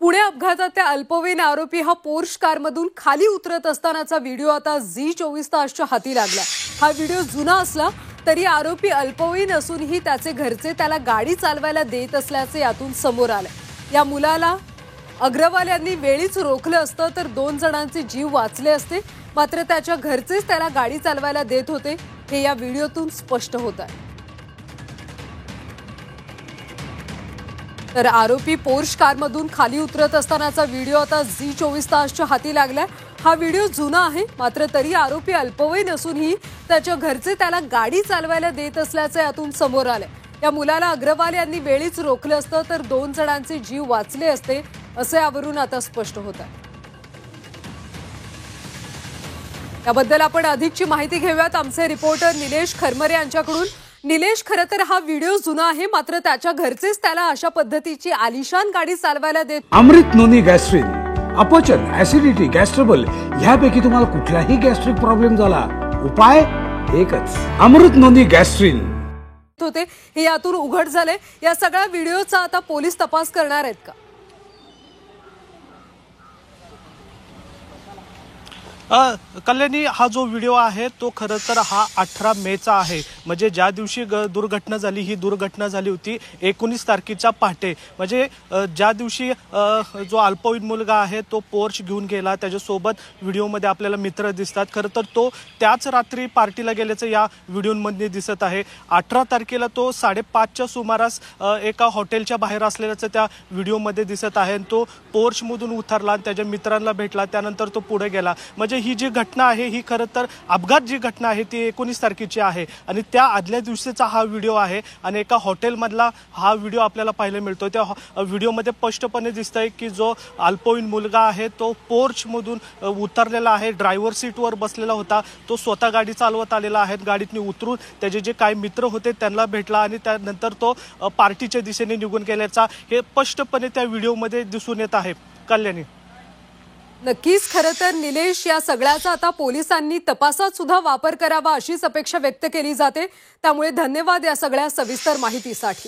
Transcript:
पुणे अपघातातल्या अल्पवयीन आरोपी हा पोर्श कारमधून खाली उतरत असतानाचा व्हिडिओ आता झी24 तासच्या हाती लागला। हा व्हिडिओ जुना असला तरी आरोपी अल्पवयीन असूनही त्याचे घरचे त्याला गाडी चालवायला देत असल्याचे यातून समोर आले। या मुलाला अग्रवाल यांनी वेळीच रोखलं असतं तर 2 जणांचे जीव वाचले असते, मात्र त्याच्या घरचेच त्याला गाडी चालवायला देत होते, हे या व्हिडिओतून स्पष्ट होत आहे। तर आरोपी पोर्श कारमधून खाली उतरत असतानाचा व्हिडिओ आता झी24 तासच्या हाती लागलाय। हा व्हिडिओ जुना आहे, मात्र तरी आरोपी अल्पवयीन असूनही त्याच्या घरचे त्याला गाडी चालवायला देत असल्याचे यातून समोर आले। या मुलाला अग्रवाल यांनी वेळीच रोखलं असतं तर 2 जणांचे जीव वाचले असते, असे यावरून आता स्पष्ट होत आहे। याबद्दल आपण अधिकची माहिती घेऊयात आमचे रिपोर्टर निलेश खरमरे यांच्याकडून। निलेश, खरं तर हा व्हिडिओ जुना आहे, मात्र त्याच्या घरचेच त्याला अशा पद्धतीची आलिशान गाडी चालवायला देत। अमृत नोनी गॅस्ट्रिन, अपचन, ऍसिडिटी, गॅस्ट्रबल ह्यापैकी तुम्हाला कुठलाही गॅस्ट्रिक प्रॉब्लेम झाला, उपाय एकच, अमृत नोनी गॅस्ट्रिन होते हे यातून उघड झाले। या सगळ्या व्हिडिओचा आता पोलीस तपास करणार आहेत का? कल्याणी, हा जो व्हिडिओ आहे तो खरं तर हा 18 मेचा आहे, म्हणजे ज्या दिवशी दुर्घटना झाली ही दुर्घटना झाली होती 19 तारखेच्या पहाटे, म्हणजे ज्या दिवशी जो अल्पवयीन मुलगा आहे तो पोर्च घेऊन गेला, त्याच्यासोबत व्हिडिओमध्ये आपल्याला मित्र दिसतात। खरं तर तो त्याच रात्री पार्टीला गेल्याचं या व्हिडिओमध्ये दिसत आहे। 18 तारखेला तो 5:30च्या सुमारास एका हॉटेलच्या बाहेर असलेल्याचं त्या व्हिडिओमध्ये दिसत आहे। तो पोर्चमधून उतरला, त्याच्या मित्रांना भेटला, त्यानंतर तो पुढे गेला। म्हणजे ही जी घटना आहे ही खरं तर अपघात जी घटना आहे ती 19 तारखेची आहे आणि त्या आदल्या दिवशीचा हा व्हिडिओ आहे आणि एका हॉटेलमधला हा व्हिडिओ आपल्याला पाहायला मिळतो। त्या व्हिडिओमध्ये स्पष्टपणे दिसतंय की जो अल्पवयीन मुलगा आहे तो पोर्चमधून उतरलेला आहे, ड्रायव्हर सीटवर बसलेला होता, तो स्वतः गाडी चालवत आलेला आहे। गाडीतून उतरून त्याचे जे काही मित्र होते त्यांना भेटला आणि त्यानंतर तो पार्टीच्या दिशेने निघून गेल्याचा हे स्पष्टपणे त्या व्हिडिओमध्ये दिसून येत आहे। कल्याणी, नक्कीच, खरं तर निलेश, या सगळ्याचा आता पोलिसांनी तपासात सुद्धा वापर करावा अशीच अपेक्षा व्यक्त केली जाते। त्यामुळे धन्यवाद या सगळ्या सविस्तर माहितीसाठी।